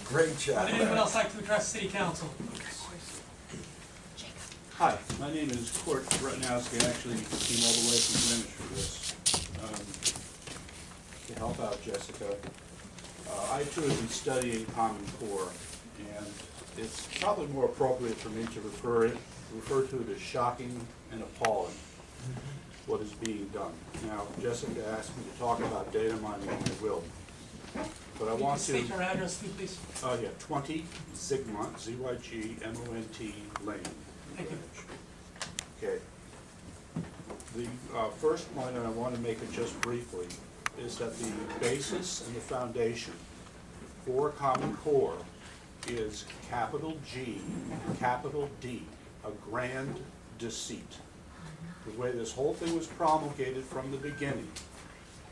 Great job. Would anyone else like to address City Council? Hi, my name is Cort. Right now, I actually came all the way from Greenwich for this to help out Jessica. I too have been studying Common Core, and it's probably more appropriate for me to refer to it as shocking and appalling what is being done. Now, Jessica asked me to talk about data mining, and I will. But I want to. State your address, please. Oh yeah, 20 Zygmunt, Z-Y-G-M-O-N-T Lane. Thank you. Okay. The first point, and I want to make it just briefly, is that the basis and the foundation for Common Core is capital G, capital D, a grand deceit. The way this whole thing was promulgated from the beginning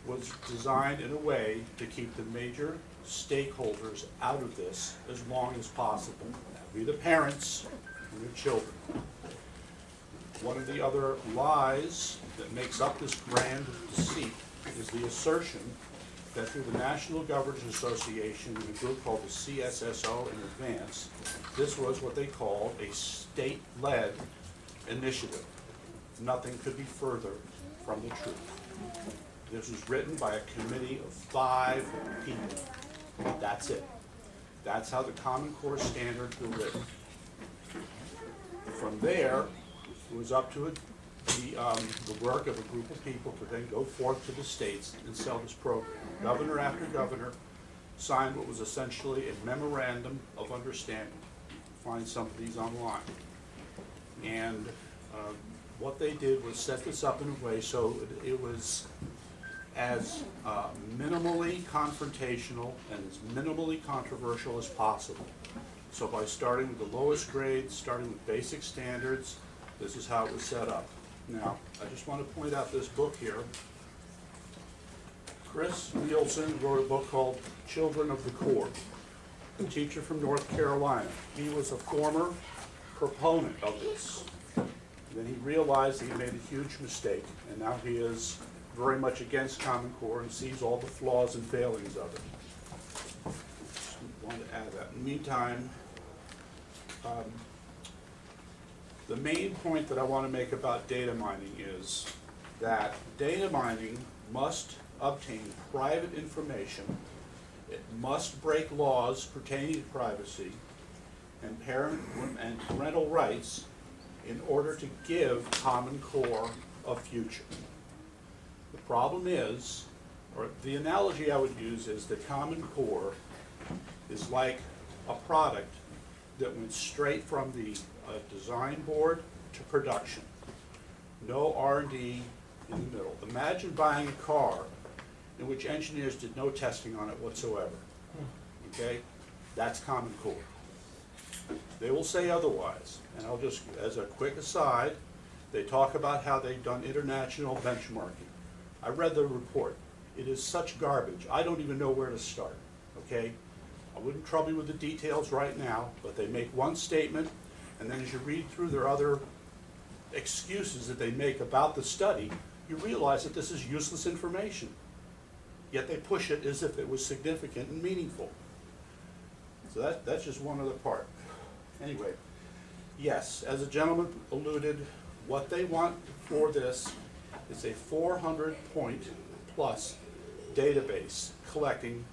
was designed in a way to keep the major stakeholders out of this as long as possible. That would be the parents and their children. One of the other lies that makes up this grand deceit is the assertion that through the National Governors Association and a group called the CSSO in advance, this was what they called a state-led initiative. Nothing could be further from the truth. This was written by a committee of 5 people. That's it. That's how the Common Core standards were written. From there, it was up to the work of a group of people to then go forth to the states and sell this program. Governor after governor signed what was essentially a memorandum of understanding. You can find some of these online. And what they did was set this up in a way so it was as minimally confrontational and as minimally controversial as possible. So by starting with the lowest grades, starting with basic standards, this is how it was set up. Now, I just want to point out this book here. Chris Nielsen wrote a book called Children of the Core, a teacher from North Carolina. He was a former proponent of this. Then he realized he made a huge mistake, and now he is very much against Common Core and sees all the flaws and failings of it. Just wanted to add that. In the meantime, the main point that I want to make about data mining is that data mining must obtain private information, it must break laws pertaining to privacy and parental rights in order to give Common Core a future. The problem is, or the analogy I would use is that Common Core is like a product that went straight from the design board to production. No R&D in the middle. Imagine buying a car in which engineers did no testing on it whatsoever. Okay? That's Common Core. They will say otherwise, and I'll just, as a quick aside, they talk about how they've done international benchmarking. I read the report. It is such garbage. I don't even know where to start, okay? I wouldn't trouble you with the details right now, but they make one statement, and then as you read through their other excuses that they make about the study, you realize that this is useless information. Yet they push it as if it was significant and meaningful. So that's just one other part. Anyway, yes, as a gentleman alluded, what they want for this is a 400-point plus database collecting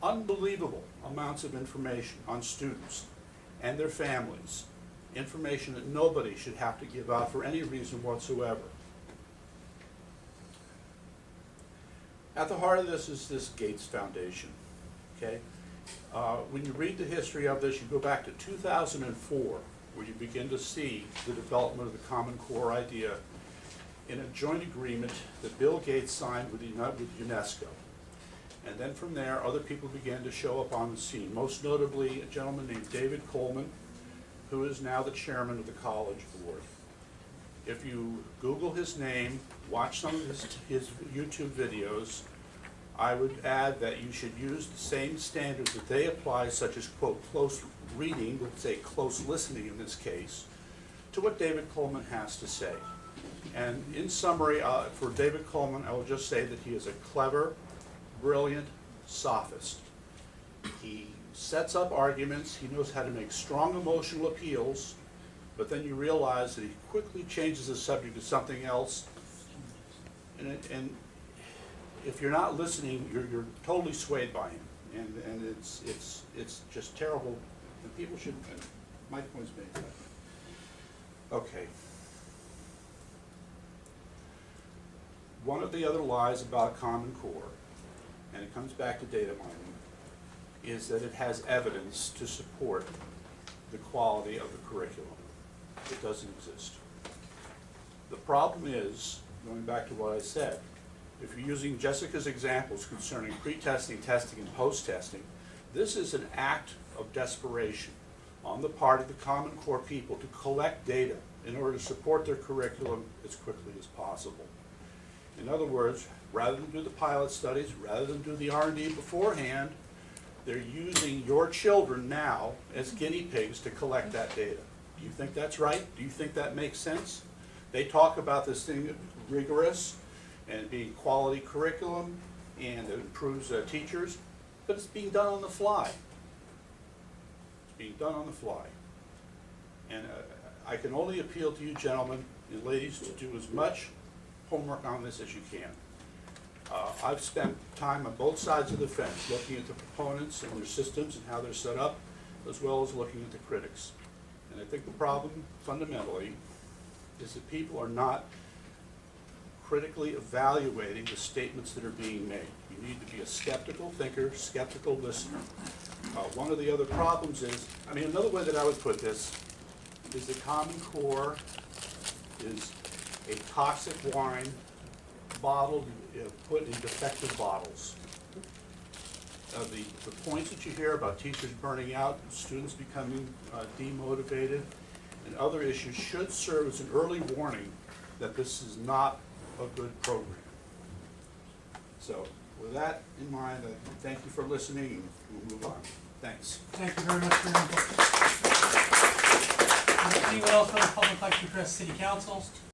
unbelievable amounts of information on students and their families, information that nobody should have to give out for any reason whatsoever. At the heart of this is this Gates Foundation, okay? When you read the history of this, you go back to 2004, where you begin to see the development of the Common Core idea in a joint agreement that Bill Gates signed with UNESCO. And then from there, other people began to show up on the scene, most notably a gentleman named David Coleman, who is now the chairman of the College Board. If you Google his name, watch some of his YouTube videos, I would add that you should use the same standards that they apply, such as, quote, close reading, let's say close listening in this case, to what David Coleman has to say. And in summary, for David Coleman, I will just say that he is a clever, brilliant sophist. He sets up arguments, he knows how to make strong emotional appeals, but then you realize that he quickly changes the subject to something else. And if you're not listening, you're totally swayed by him. And it's just terrible, and people should, and my point's made. Okay. One of the other lies about Common Core, and it comes back to data mining, is that it has evidence to support the quality of the curriculum. It doesn't exist. The problem is, going back to what I said, if you're using Jessica's examples concerning pre-testing, testing, and post-testing, this is an act of desperation on the part of the Common Core people to collect data in order to support their curriculum as quickly as possible. In other words, rather than do the pilot studies, rather than do the R&D beforehand, they're using your children now as guinea pigs to collect that data. Do you think that's right? Do you think that makes sense? They talk about this thing rigorous and being quality curriculum and it improves teachers, but it's being done on the fly. It's being done on the fly. And I can only appeal to you gentlemen and ladies to do as much homework on this as you can. I've spent time on both sides of the fence looking at the proponents and their systems and how they're set up, as well as looking at the critics. And I think the problem fundamentally is that people are not critically evaluating the statements that are being made. You need to be a skeptical thinker, skeptical listener. One of the other problems is, another way that I would put this is the Common Core is a toxic wine bottled, put in defective bottles. The points that you hear about teachers burning out, students becoming demotivated, and other issues should serve as an early warning that this is not a good program. So with that in mind, I thank you for listening, and we'll move on. Thanks. Thank you very much for your input. Would anyone else from the public like to address City Council?